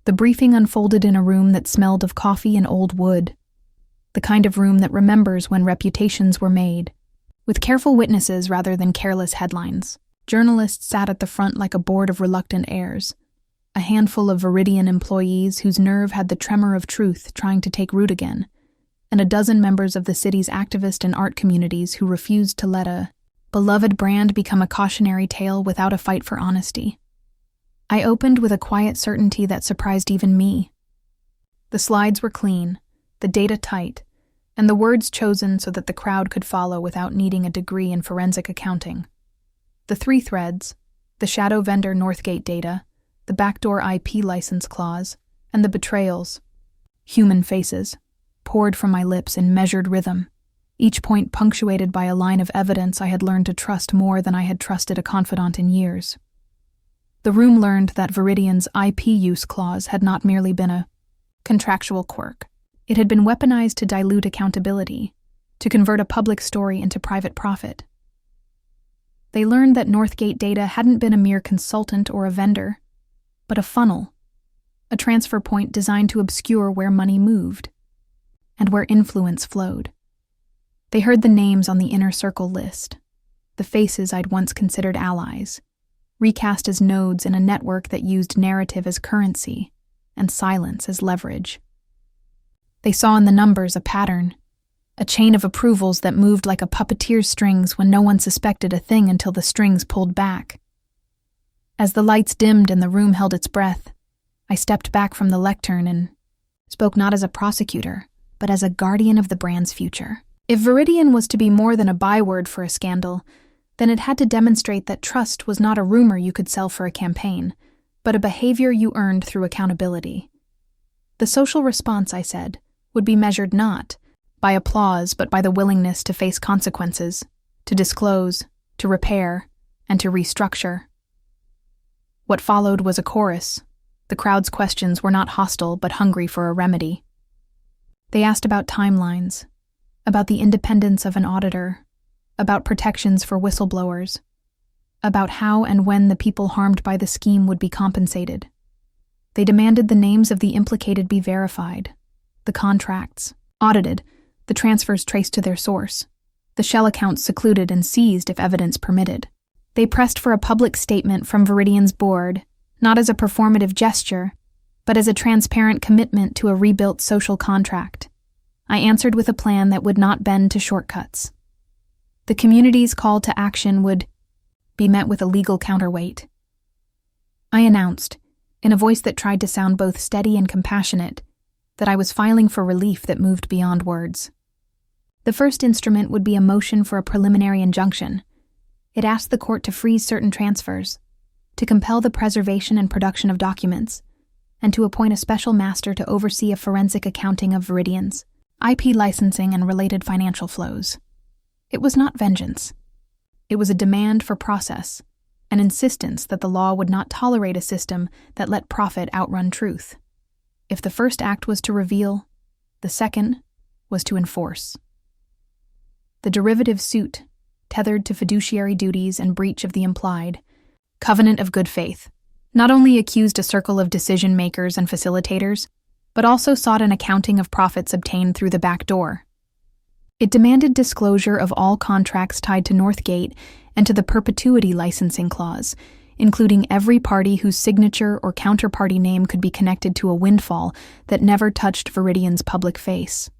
The briefing unfolded in a room that smelled of coffee and old wood, the kind of room that remembers when reputations were made, with careful witnesses rather than careless headlines. Journalists sat at the front like a board of reluctant heirs, a handful of Veridian employees whose nerve had the tremor of truth trying to take root again, and a dozen members of the city's activist and art communities who refused to let a beloved brand become a cautionary tale without a fight for honesty. I opened with a quiet certainty that surprised even me. The slides were clean, the data tight, and the words chosen so that the crowd could follow without needing a degree in forensic accounting. The 3 threads, the shadow vendor Northgate data, the backdoor IP license clause, and the betrayals, human faces, poured from my lips in measured rhythm, each point punctuated by a line of evidence I had learned to trust more than I had trusted a confidant in years. The room learned that Veridian's IP use clause had not merely been a contractual quirk. It had been weaponized to dilute accountability, to convert a public story into private profit. They learned that Northgate Data hadn't been a mere consultant or a vendor, but a funnel, a transfer point designed to obscure where money moved and where influence flowed. They heard the names on the inner circle list, the faces I'd once considered allies, recast as nodes in a network that used narrative as currency and silence as leverage. They saw in the numbers a pattern, a chain of approvals that moved like a puppeteer's strings when no one suspected a thing until the strings pulled back. As the lights dimmed and the room held its breath, I stepped back from the lectern and spoke not as a prosecutor, but as a guardian of the brand's future. If Veridian was to be more than a byword for a scandal, then it had to demonstrate that trust was not a rumor you could sell for a campaign, but a behavior you earned through accountability. The social response, I said, would be measured not by applause but by the willingness to face consequences, to disclose, to repair, and to restructure. What followed was a chorus. The crowd's questions were not hostile but hungry for a remedy. They asked about timelines, about the independence of an auditor, about protections for whistleblowers, about how and when the people harmed by the scheme would be compensated. They demanded the names of the implicated be verified, the contracts audited, the transfers traced to their source, the shell accounts secluded and seized if evidence permitted. They pressed for a public statement from Veridian's board, not as a performative gesture, but as a transparent commitment to a rebuilt social contract. I answered with a plan that would not bend to shortcuts. The community's call to action would be met with a legal counterweight. I announced, in a voice that tried to sound both steady and compassionate, that I was filing for relief that moved beyond words. The first instrument would be a motion for a preliminary injunction. It asked the court to freeze certain transfers, to compel the preservation and production of documents, and to appoint a special master to oversee a forensic accounting of Veridian's IP licensing and related financial flows. It was not vengeance. It was a demand for process, an insistence that the law would not tolerate a system that let profit outrun truth. If the first act was to reveal, the second was to enforce. The derivative suit, tethered to fiduciary duties and breach of the implied covenant of good faith, not only accused a circle of decision-makers and facilitators, but also sought an accounting of profits obtained through the back door. It demanded disclosure of all contracts tied to Northgate and to the perpetuity licensing clause, including every party whose signature or counterparty name could be connected to a windfall that never touched Veridian's public face.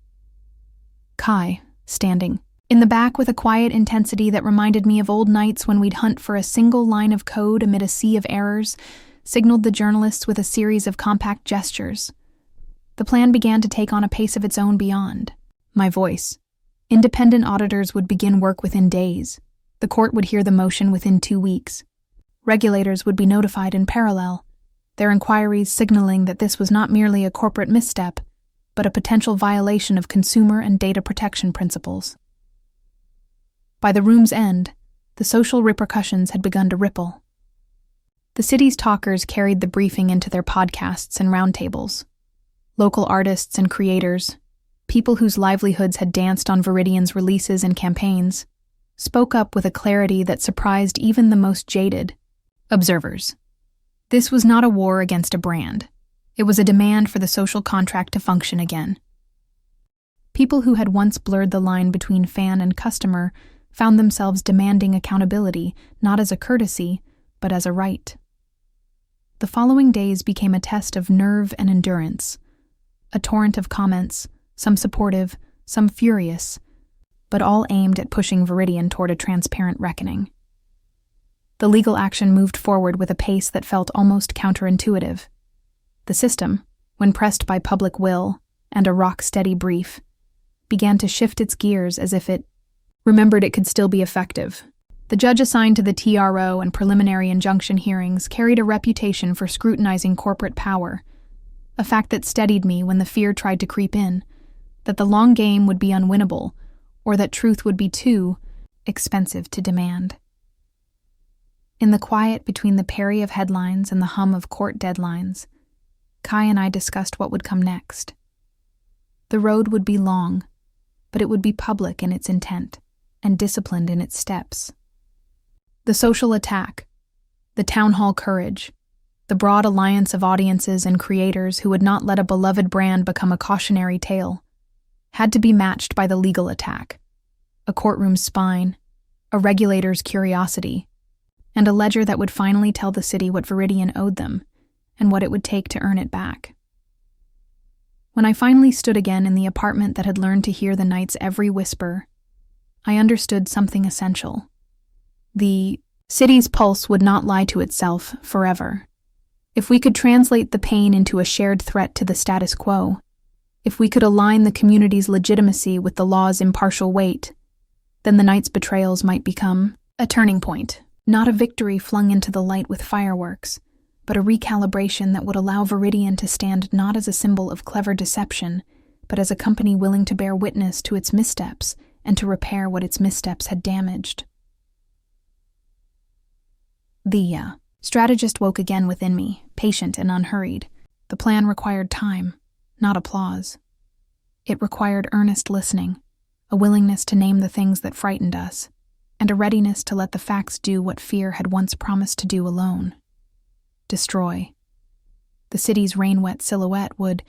Kai, standing in the back with a quiet intensity that reminded me of old nights when we'd hunt for a single line of code amid a sea of errors, signaled the journalists with a series of compact gestures. The plan began to take on a pace of its own beyond my voice. Independent auditors would begin work within days. The court would hear the motion within 2 weeks. Regulators would be notified in parallel, their inquiries signaling that this was not merely a corporate misstep, but a potential violation of consumer and data protection principles. By the room's end, the social repercussions had begun to ripple. The city's talkers carried the briefing into their podcasts and roundtables. Local artists and creators, people whose livelihoods had danced on Veridian's releases and campaigns, spoke up with a clarity that surprised even the most jaded observers. This was not a war against a brand. It was a demand for the social contract to function again. People who had once blurred the line between fan and customer found themselves demanding accountability not as a courtesy, but as a right. The following days became a test of nerve and endurance. A torrent of comments, some supportive, some furious, but all aimed at pushing Veridian toward a transparent reckoning. The legal action moved forward with a pace that felt almost counterintuitive. The system, when pressed by public will and a rock-steady brief, began to shift its gears as if it remembered it could still be effective. The judge assigned to the TRO and preliminary injunction hearings carried a reputation for scrutinizing corporate power, a fact that steadied me when the fear tried to creep in, that the long game would be unwinnable, or that truth would be too expensive to demand. In the quiet between the parry of headlines and the hum of court deadlines, Kai and I discussed what would come next. The road would be long, but it would be public in its intent and disciplined in its steps. The social attack, the town hall courage, the broad alliance of audiences and creators who would not let a beloved brand become a cautionary tale, had to be matched by the legal attack, a courtroom spine, a regulator's curiosity, and a ledger that would finally tell the city what Veridian owed them and what it would take to earn it back. When I finally stood again in the apartment that had learned to hear the night's every whisper, I understood something essential. The city's pulse would not lie to itself forever. If we could translate the pain into a shared threat to the status quo, if we could align the community's legitimacy with the law's impartial weight, then the night's betrayals might become a turning point, not a victory flung into the light with fireworks, but a recalibration that would allow Veridian to stand not as a symbol of clever deception, but as a company willing to bear witness to its missteps and to repair what its missteps had damaged. The strategist woke again within me, patient and unhurried. The plan required time, not applause. It required earnest listening, a willingness to name the things that frightened us, and a readiness to let the facts do what fear had once promised to do alone. Destroy. The city's rain-wet silhouette would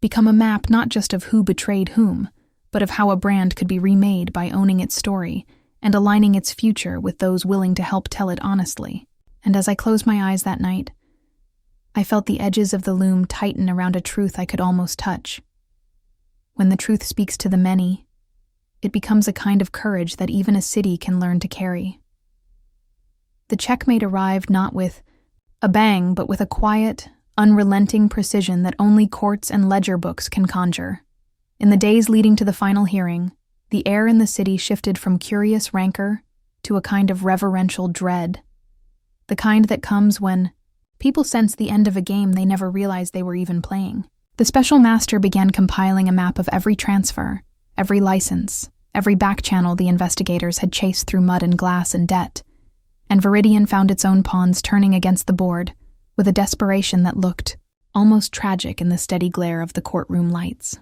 become a map not just of who betrayed whom, but of how a brand could be remade by owning its story and aligning its future with those willing to help tell it honestly. And as I closed my eyes that night, I felt the edges of the loom tighten around a truth I could almost touch. When the truth speaks to the many, it becomes a kind of courage that even a city can learn to carry. The checkmate arrived not with a bang, but with a quiet, unrelenting precision that only courts and ledger books can conjure. In the days leading to the final hearing, the air in the city shifted from curious rancor to a kind of reverential dread, the kind that comes when people sense the end of a game they never realized they were even playing. The special master began compiling a map of every transfer, every license, every back channel the investigators had chased through mud and glass and debt, and Veridian found its own pawns turning against the board with a desperation that looked almost tragic in the steady glare of the courtroom lights.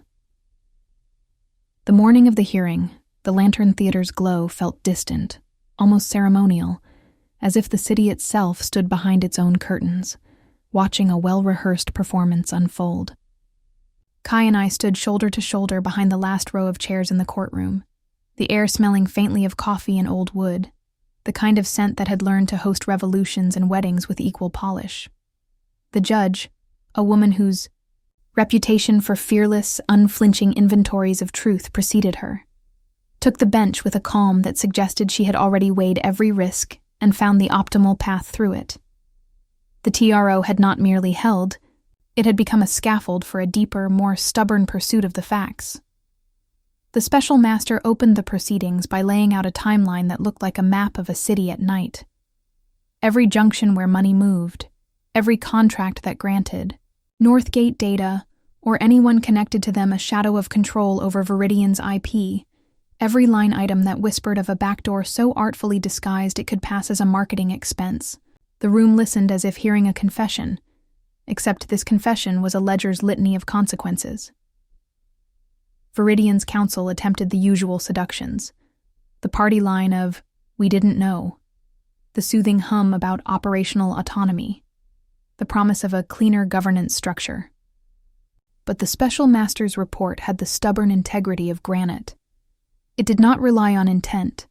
The morning of the hearing, the Lantern Theater's glow felt distant, almost ceremonial, as if the city itself stood behind its own curtains, watching a well-rehearsed performance unfold. Kai and I stood shoulder to shoulder behind the last row of chairs in the courtroom, the air smelling faintly of coffee and old wood, the kind of scent that had learned to host revolutions and weddings with equal polish. The judge, a woman whose reputation for fearless, unflinching inventories of truth preceded her, took the bench with a calm that suggested she had already weighed every risk and found the optimal path through it. The TRO had not merely held, it had become a scaffold for a deeper, more stubborn pursuit of the facts. The special master opened the proceedings by laying out a timeline that looked like a map of a city at night. Every junction where money moved, every contract that granted, Northgate data, or anyone connected to them a shadow of control over Veridian's IP, every line item that whispered of a backdoor so artfully disguised it could pass as a marketing expense. The room listened as if hearing a confession, except this confession was a ledger's litany of consequences. Veridian's counsel attempted the usual seductions, the party line of, "We didn't know," the soothing hum about operational autonomy, the promise of a cleaner governance structure. But the special master's report had the stubborn integrity of granite. It did not rely on intent,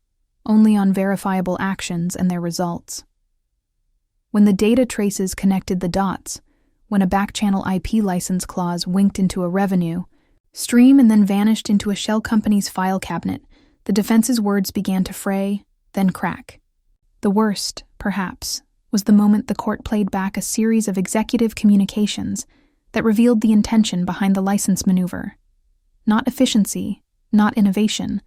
only on verifiable actions and their results. When the data traces connected the dots, when a backchannel IP license clause winked into a revenue stream and then vanished into a shell company's file cabinet, the defense's words began to fray, then crack. The worst, perhaps, was the moment the court played back a series of executive communications that revealed the intention behind the license maneuver. Not efficiency, not innovation,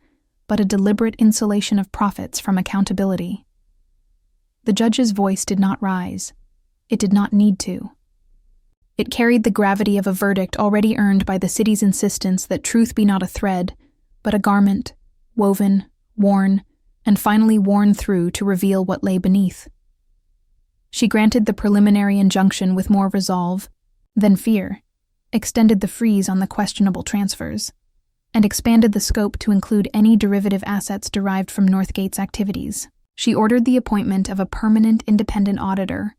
but a deliberate insulation of profits from accountability. The judge's voice did not rise. It did not need to. It carried the gravity of a verdict already earned by the city's insistence that truth be not a thread, but a garment, woven, worn, and finally worn through to reveal what lay beneath. She granted the preliminary injunction with more resolve than fear, extended the freeze on the questionable transfers, and expanded the scope to include any derivative assets derived from Northgate's activities. She ordered the appointment of a permanent independent auditor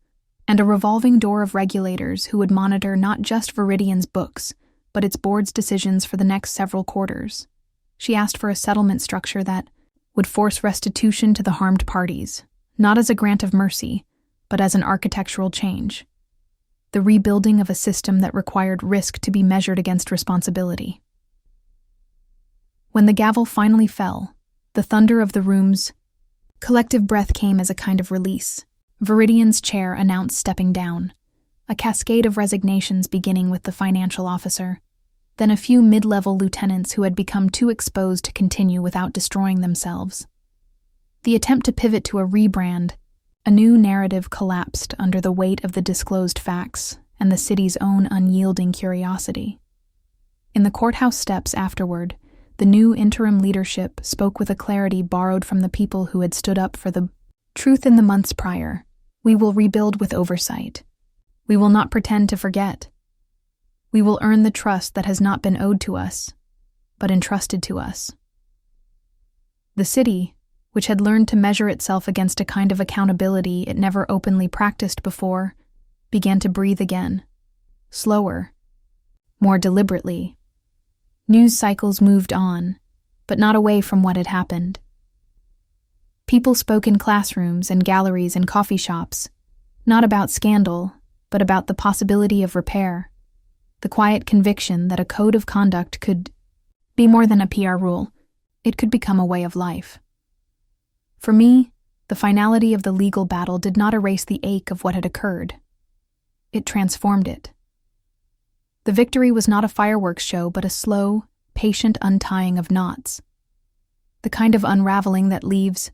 and a revolving door of regulators who would monitor not just Veridian's books, but its board's decisions for the next several quarters. She asked for a settlement structure that would force restitution to the harmed parties, not as a grant of mercy, but as an architectural change. The rebuilding of a system that required risk to be measured against responsibility. When the gavel finally fell, the thunder of the room's collective breath came as a kind of release. Veridian's chair announced stepping down, a cascade of resignations beginning with the financial officer, then a few mid-level lieutenants who had become too exposed to continue without destroying themselves. The attempt to pivot to a rebrand, a new narrative collapsed under the weight of the disclosed facts and the city's own unyielding curiosity. In the courthouse steps afterward, the new interim leadership spoke with a clarity borrowed from the people who had stood up for the truth in the months prior. We will rebuild with oversight. We will not pretend to forget. We will earn the trust that has not been owed to us, but entrusted to us. The city, which had learned to measure itself against a kind of accountability it never openly practiced before, began to breathe again, slower, more deliberately. News cycles moved on, but not away from what had happened. People spoke in classrooms and galleries and coffee shops, not about scandal, but about the possibility of repair, the quiet conviction that a code of conduct could be more than a PR rule. It could become a way of life. For me, the finality of the legal battle did not erase the ache of what had occurred. It transformed it. The victory was not a fireworks show, but a slow, patient untying of knots. The kind of unraveling that leaves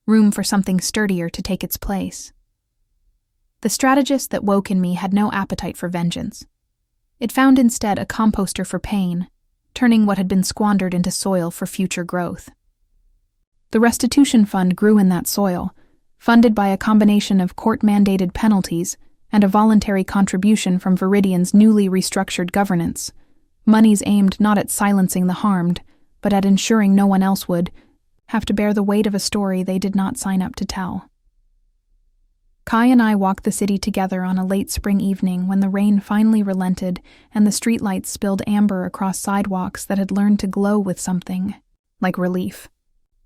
room for something sturdier to take its place. The strategist that woke in me had no appetite for vengeance. It found instead a composter for pain, turning what had been squandered into soil for future growth. The restitution fund grew in that soil, funded by a combination of court-mandated penalties and a voluntary contribution from Veridian's newly restructured governance, monies aimed not at silencing the harmed, but at ensuring no one else would have to bear the weight of a story they did not sign up to tell. Kai and I walked the city together on a late spring evening when the rain finally relented and the streetlights spilled amber across sidewalks that had learned to glow with something like relief.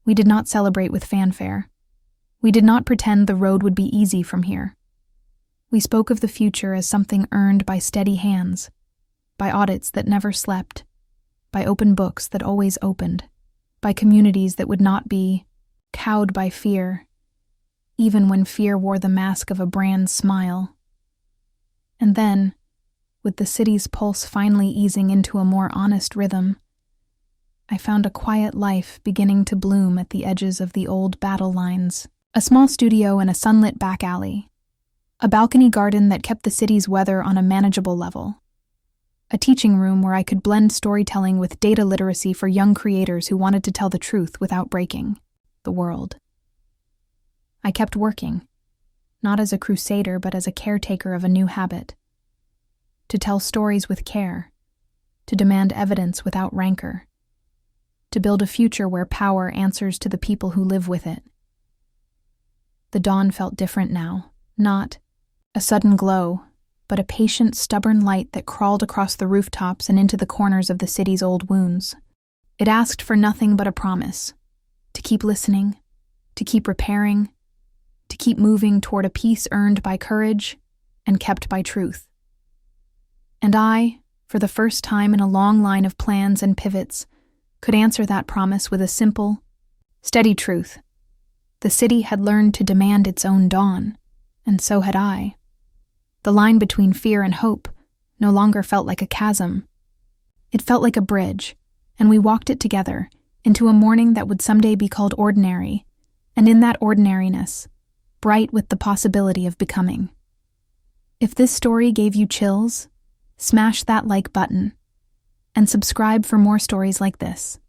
We did not celebrate with fanfare. We did not pretend the road would be easy from here. We spoke of the future as something earned by steady hands, by audits that never slept, by open books that always opened, by communities that would not be cowed by fear, even when fear wore the mask of a brand smile. And then, with the city's pulse finally easing into a more honest rhythm, I found a quiet life beginning to bloom at the edges of the old battle lines, a small studio in a sunlit back alley, a balcony garden that kept the city's weather on a manageable level, a teaching room where I could blend storytelling with data literacy for young creators who wanted to tell the truth without breaking the world. I kept working, not as a crusader but as a caretaker of a new habit, to tell stories with care, to demand evidence without rancor, to build a future where power answers to the people who live with it. The dawn felt different now, not a sudden glow, but a patient, stubborn light that crawled across the rooftops and into the corners of the city's old wounds. It asked for nothing but a promise, to keep listening, to keep repairing, to keep moving toward a peace earned by courage and kept by truth. And I, for the first time in a long line of plans and pivots, could answer that promise with a simple, steady truth. The city had learned to demand its own dawn, and so had I. The line between fear and hope no longer felt like a chasm. It felt like a bridge, and we walked it together into a morning that would someday be called ordinary, and in that ordinariness, bright with the possibility of becoming. If this story gave you chills, smash that like button, and subscribe for more stories like this.